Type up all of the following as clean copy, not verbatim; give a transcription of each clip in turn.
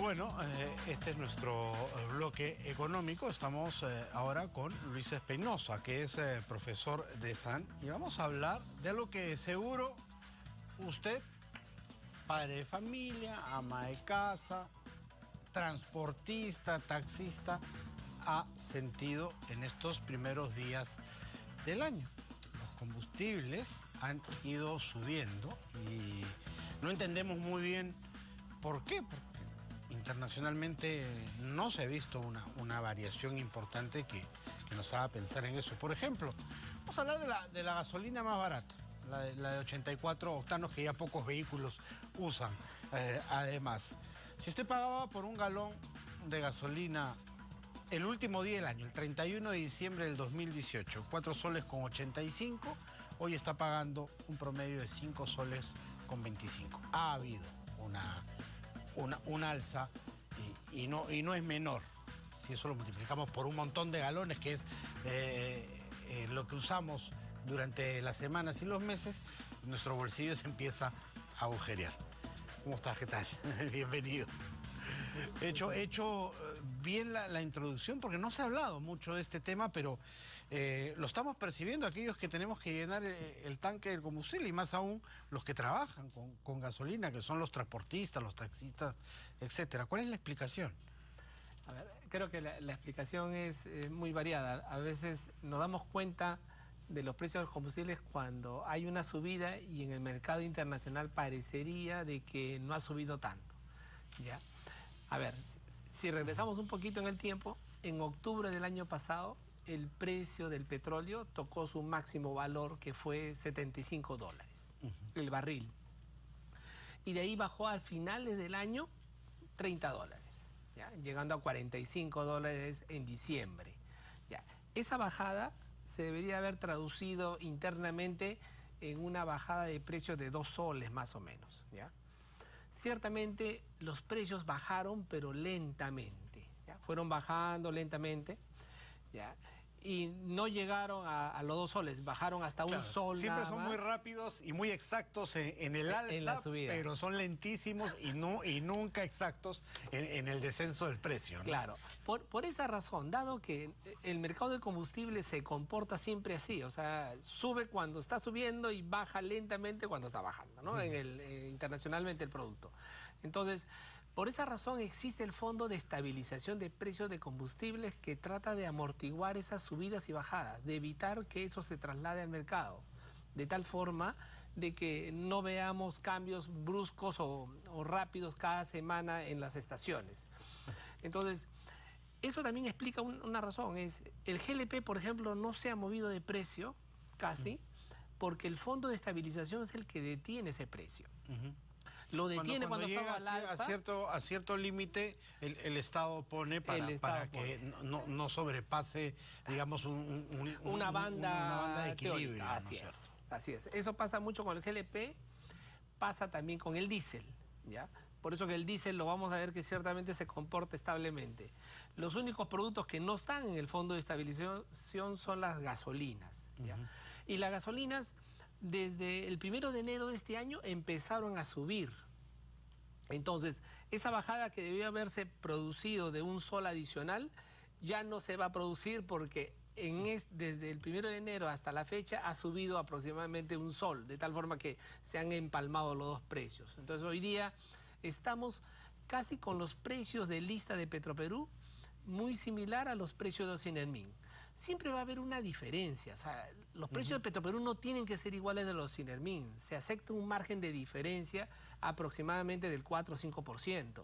Bueno, este es nuestro bloque económico. Estamos ahora con Luis Espinosa, que es profesor de SAN, y vamos a hablar de lo que seguro usted, padre de familia, ama de casa, transportista, taxista, ha sentido en estos primeros días del año. Los combustibles han ido subiendo y no entendemos muy bien por qué. Internacionalmente no se ha visto una variación importante que nos haga pensar en eso. Por ejemplo, vamos a hablar de la gasolina más barata, la de 84 octanos, que ya pocos vehículos usan. Además, si usted pagaba por un galón de gasolina el último día del año, el 31 de diciembre del 2018, 4 soles con 85, hoy está pagando un promedio de 5 soles con 25. Ha habido una alza y no es menor. Si eso lo multiplicamos por un montón de galones, que es lo que usamos durante las semanas y los meses, nuestro bolsillo se empieza a agujerear. ¿Cómo estás? ¿Qué tal? Bienvenido. He hecho bien la introducción porque no se ha hablado mucho de este tema, pero lo estamos percibiendo aquellos que tenemos que llenar el tanque del combustible, y más aún los que trabajan con gasolina, que son los transportistas, los taxistas, etcétera. ¿Cuál es la explicación? A ver, creo que la explicación es muy variada. A veces nos damos cuenta de los precios de los combustibles cuando hay una subida y en el mercado internacional parecería de que no ha subido tanto, ¿ya? A ver, si regresamos un poquito en el tiempo, en octubre del año pasado, el precio del petróleo tocó su máximo valor, que fue $75, el barril. Y de ahí bajó a finales del año $30, ¿ya? Llegando a $45 en diciembre, ¿ya? Esa bajada se debería haber traducido internamente en una bajada de precios de 2 soles más o menos, ¿ya? Ciertamente los precios bajaron, pero lentamente, ¿ya? Fueron bajando lentamente, ¿ya? Y no llegaron a los 2 soles, bajaron hasta un sol. Siempre son muy rápidos y muy exactos en el alza, en la subida, pero son lentísimos y nunca exactos en el descenso del precio, ¿no? Claro, por esa razón, dado que el mercado de combustible se comporta siempre así, o sea, sube cuando está subiendo y baja lentamente cuando está bajando, ¿no? Internacionalmente el producto. Entonces, por esa razón existe el Fondo de Estabilización de Precios de Combustibles, que trata de amortiguar esas subidas y bajadas, de evitar que eso se traslade al mercado, de tal forma de que no veamos cambios bruscos o rápidos cada semana en las estaciones. Entonces, eso también explica una razón, es el GLP, por ejemplo, no se ha movido de precio casi, porque el Fondo de Estabilización es el que detiene ese precio. Lo detiene cuando llega al alza, a cierto límite, el Estado pone para que no sobrepase, digamos, una banda de equilibrio. Así es. Eso pasa mucho con el GLP, pasa también con el diésel, ¿ya? Por eso que el diésel lo vamos a ver que ciertamente se comporta establemente. Los únicos productos que no están en el Fondo de Estabilización son las gasolinas, ¿ya? Y las gasolinas, desde el 1 de enero de este año, empezaron a subir. Entonces, esa bajada que debió haberse producido de 1 sol adicional, ya no se va a producir porque desde el 1 de enero hasta la fecha ha subido aproximadamente 1 sol, de tal forma que se han empalmado los dos precios. Entonces, hoy día estamos casi con los precios de lista de Petroperú, muy similar a los precios de Ocinermin. Siempre va a haber una diferencia, o sea, los precios de Petroperú no tienen que ser iguales de los Ocinermin. Se acepta un margen de diferencia aproximadamente del 4 o 5%.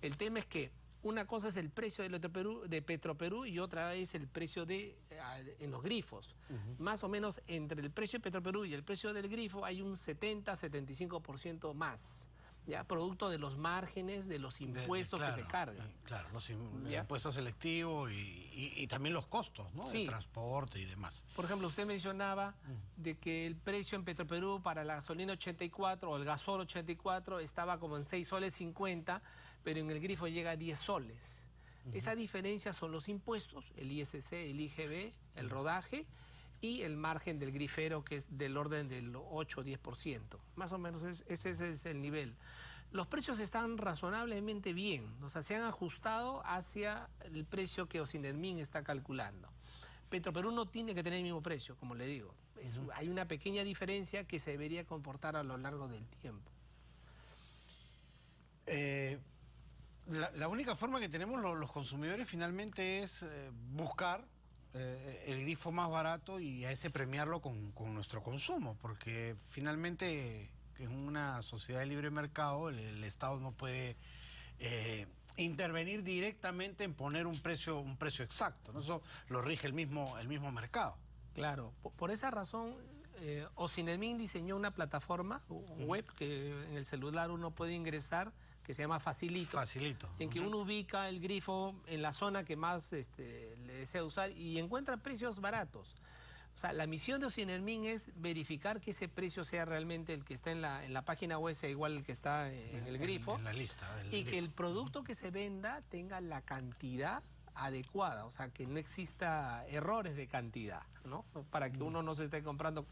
El tema es que una cosa es el precio de Petroperú y otra es el precio en los grifos. Más o menos entre el precio de Petroperú y el precio del grifo hay un 70-75% más, ¿ya? Producto de los márgenes, de los impuestos que se cargan. Claro, los impuestos selectivos y también los costos, ¿no? Sí. De transporte y demás. Por ejemplo, usted mencionaba de que el precio en Petroperú para la gasolina 84 o el gasol 84 estaba como en 6 soles 50, pero en el grifo llega a 10 soles. Esa diferencia son los impuestos, el ISC, el IGB, el rodaje y el margen del grifero, que es del orden del 8 o 10%. Más o menos ese es el nivel. Los precios están razonablemente bien, o sea, se han ajustado hacia el precio que Ocinermin está calculando. Petroperú no tiene que tener el mismo precio, como le digo. Hay una pequeña diferencia que se debería comportar a lo largo del tiempo. La única forma que tenemos los consumidores finalmente es buscar el grifo más barato y a ese premiarlo con nuestro consumo, porque finalmente en una sociedad de libre mercado el Estado no puede intervenir directamente en poner un precio exacto, ¿no? Eso lo rige el mismo mercado. Claro, por esa razón Ocinermin diseñó una plataforma web que en el celular uno puede ingresar, que se llama Facilito. En que uno ubica el grifo en la zona que más le desea usar y encuentra precios baratos. O sea, la misión de Ocinermin es verificar que ese precio sea realmente el que está en la página web, sea igual el que está en el grifo. En la lista. Y que el producto que se venda tenga la cantidad adecuada, o sea, que no exista errores de cantidad, ¿no? Para que uno no se esté comprando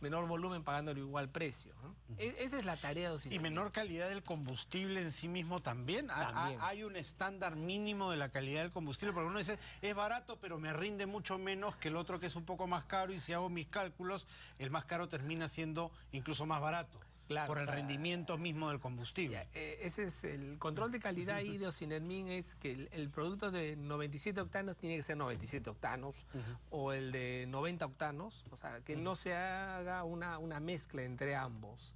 menor volumen pagándole igual precio, ¿no? Esa es la tarea de Ocinermin. ¿Y menor calidad del combustible en sí mismo también? ¿Hay un estándar mínimo de la calidad del combustible? Porque uno dice, es barato, pero me rinde mucho menos que el otro que es un poco más caro, y si hago mis cálculos, el más caro termina siendo incluso más barato. Claro, por el rendimiento mismo del combustible. Ese es el control de calidad ahí de Ocinermin, es que el producto de 97 octanos tiene que ser 97 octanos, o el de 90 octanos, o sea, que no se haga una mezcla entre ambos,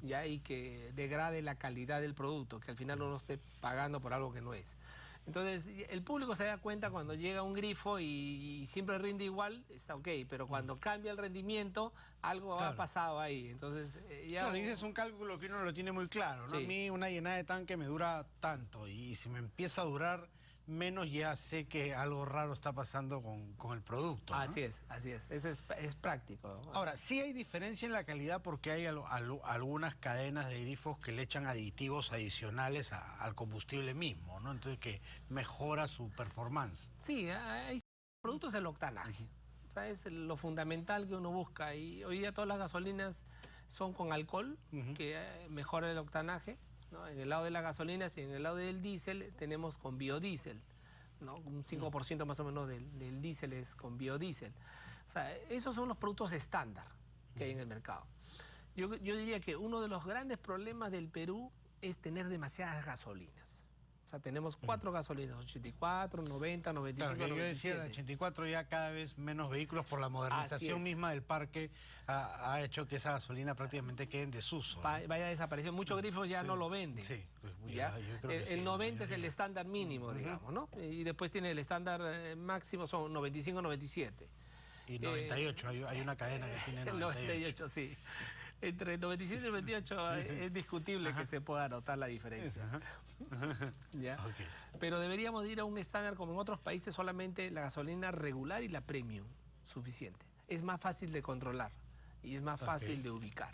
ya, y que degrade la calidad del producto, que al final uno esté pagando por algo que no es. Entonces, el público se da cuenta cuando llega un grifo y siempre rinde igual, está ok, pero cuando cambia el rendimiento, algo ha pasado ahí. Entonces, ya... Claro, ese es un cálculo que uno lo tiene muy claro, ¿no? Sí. A mí una llenada de tanque me dura tanto, y si me empieza a durar menos, ya sé que algo raro está pasando con el producto, ¿no? Así es. Eso es práctico. Ahora, sí hay diferencia en la calidad, porque hay algunas cadenas de grifos que le echan aditivos adicionales al combustible mismo, ¿no? Entonces, que mejora su performance. Sí, hay productos del octanaje. O sea, es lo fundamental que uno busca. Y hoy día todas las gasolinas son con alcohol, que mejora el octanaje, ¿no? En el lado de las gasolinas y en el lado del diésel tenemos con biodiesel, ¿no? Un 5% más o menos del diésel es con biodiesel. O sea, esos son los productos estándar que hay en el mercado. Yo diría que uno de los grandes problemas del Perú es tener demasiadas gasolinas. O sea, tenemos 4 gasolinas, 84, 90, 95, claro, 97. Yo decía, en 84 ya cada vez menos vehículos por la modernización misma del parque ha hecho que esa gasolina prácticamente quede en desuso, ¿no? Vaya desapareciendo. Muchos grifos ya no lo venden. Sí, pues, ¿Ya? Yo creo que el 90 es el estándar mínimo, digamos, ¿no? Y después tiene el estándar máximo, son 95, 97. Y 98, hay una cadena que tiene 98, sí. Entre el 97 y el 98 es discutible que se pueda notar la diferencia. ¿Ya? Okay. Pero deberíamos ir a un estándar como en otros países, solamente la gasolina regular y la premium, suficiente. Es más fácil de controlar y es más fácil de ubicar.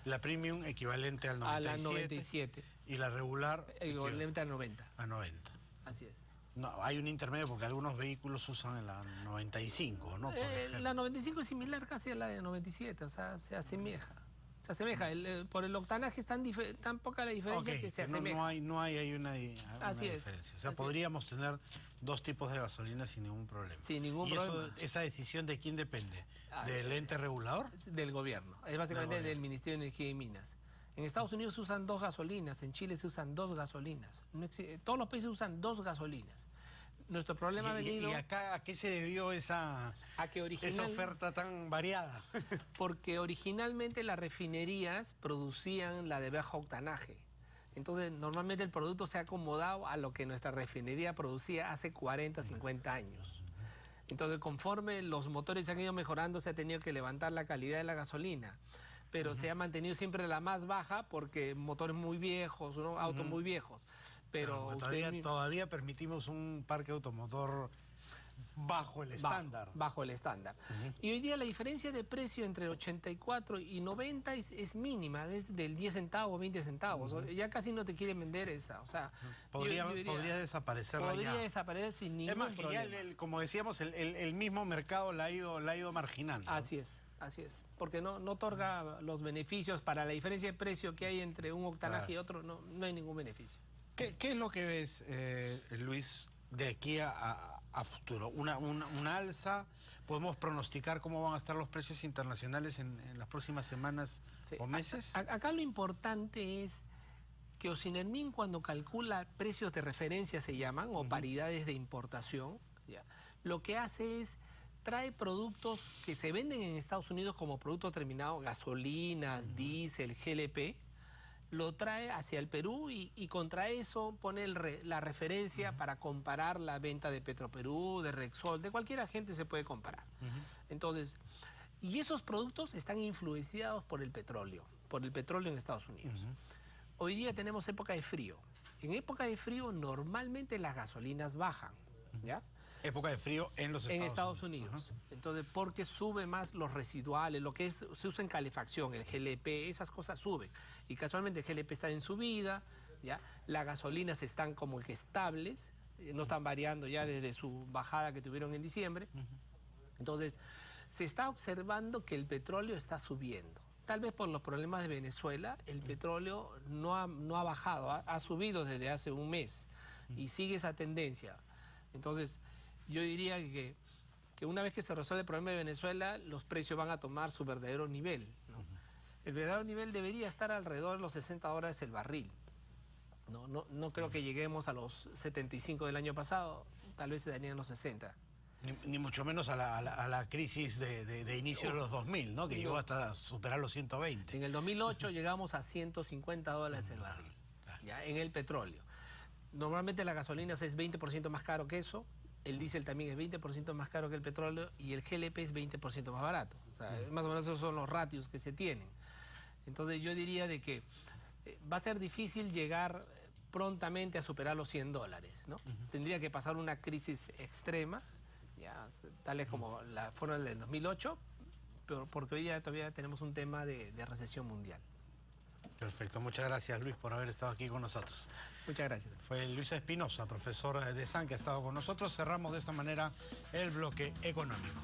La premium equivalente al 97. A la 97. Y la regular equivalente al 90. A 90. Así es. No, hay un intermedio porque algunos vehículos usan en la 95, ¿no? La 95 es similar casi a la de 97, o sea, se asemeja. Se asemeja, por el octanaje es tan poca la diferencia que se asemeja. No hay ahí una diferencia. O sea, podríamos tener 2 tipos de gasolina sin ningún problema. Sin ningún problema. ¿Esa decisión de quién depende? ¿Del ente regulador? Del gobierno. Es básicamente del Ministerio de Energía y Minas. En Estados Unidos se usan 2 gasolinas, en Chile se usan 2 gasolinas. Todos los países usan 2 gasolinas. Nuestro problema ha venido... ¿Y acá a qué se debió esa oferta tan variada? Porque originalmente las refinerías producían la de bajo octanaje. Entonces, normalmente el producto se ha acomodado a lo que nuestra refinería producía hace 40, 50 años. Entonces, conforme los motores se han ido mejorando, se ha tenido que levantar la calidad de la gasolina. Pero se ha mantenido siempre la más baja porque motores muy viejos, ¿no? Autos muy viejos. Pero todavía permitimos un parque automotor bajo el estándar. Bajo el estándar. Y hoy día la diferencia de precio entre 84 y 90 es mínima, es del 10 centavos, 20 centavos. Ya casi no te quieren vender esa. O sea, podría desaparecer. Podría desaparecer sin ningún problema. Es más, que ya como decíamos, el mismo mercado la ha ido marginando. Así es. Así es, porque no otorga los beneficios. Para la diferencia de precio que hay entre un octanaje y otro, no hay ningún beneficio. ¿Qué es lo que ves, Luis, de aquí a futuro? ¿Una alza? ¿Podemos pronosticar cómo van a estar los precios internacionales en las próximas semanas o meses? Acá lo importante es que Ocinermin, cuando calcula precios de referencia, se llaman, o paridades de importación, ¿ya?, lo que hace es trae productos que se venden en Estados Unidos como producto terminado, gasolinas, diésel, GLP, lo trae hacia el Perú y contra eso pone la referencia para comparar la venta de Petroperú, de Rexol, de cualquier agente se puede comparar. Entonces, y esos productos están influenciados por el petróleo en Estados Unidos. Hoy día tenemos época de frío. En época de frío normalmente las gasolinas bajan, ¿ya? Época de frío en los Estados Unidos. Entonces, porque sube más los residuales, lo que se usa en calefacción, el GLP, esas cosas suben. Y casualmente el GLP está en subida, ¿ya? Las gasolinas están como que estables, no están variando ya desde su bajada que tuvieron en diciembre. Entonces, se está observando que el petróleo está subiendo. Tal vez por los problemas de Venezuela, el petróleo no ha bajado, ha subido desde hace un mes y sigue esa tendencia. Entonces, yo diría que una vez que se resuelve el problema de Venezuela, los precios van a tomar su verdadero nivel, ¿no? El verdadero nivel debería estar alrededor de los $60 el barril. No creo que lleguemos a los 75 del año pasado, tal vez se darían los 60. Ni mucho menos a la crisis de inicio de los 2000, ¿no? Que llegó hasta superar los 120. En el 2008 llegamos a $150 el barril, ¿ya?, en el petróleo. Normalmente la gasolina es 20% más caro que eso, el diésel también es 20% más caro que el petróleo y el GLP es 20% más barato. O sea, más o menos esos son los ratios que se tienen. Entonces yo diría de que va a ser difícil llegar prontamente a superar los $100, ¿no? Tendría que pasar una crisis extrema, ya, tales como la fueron del 2008, pero porque hoy día todavía tenemos un tema de recesión mundial. Perfecto, muchas gracias, Luis, por haber estado aquí con nosotros. Muchas gracias. Fue Luis Espinosa, profesor de SAN, que ha estado con nosotros. Cerramos de esta manera el bloque económico.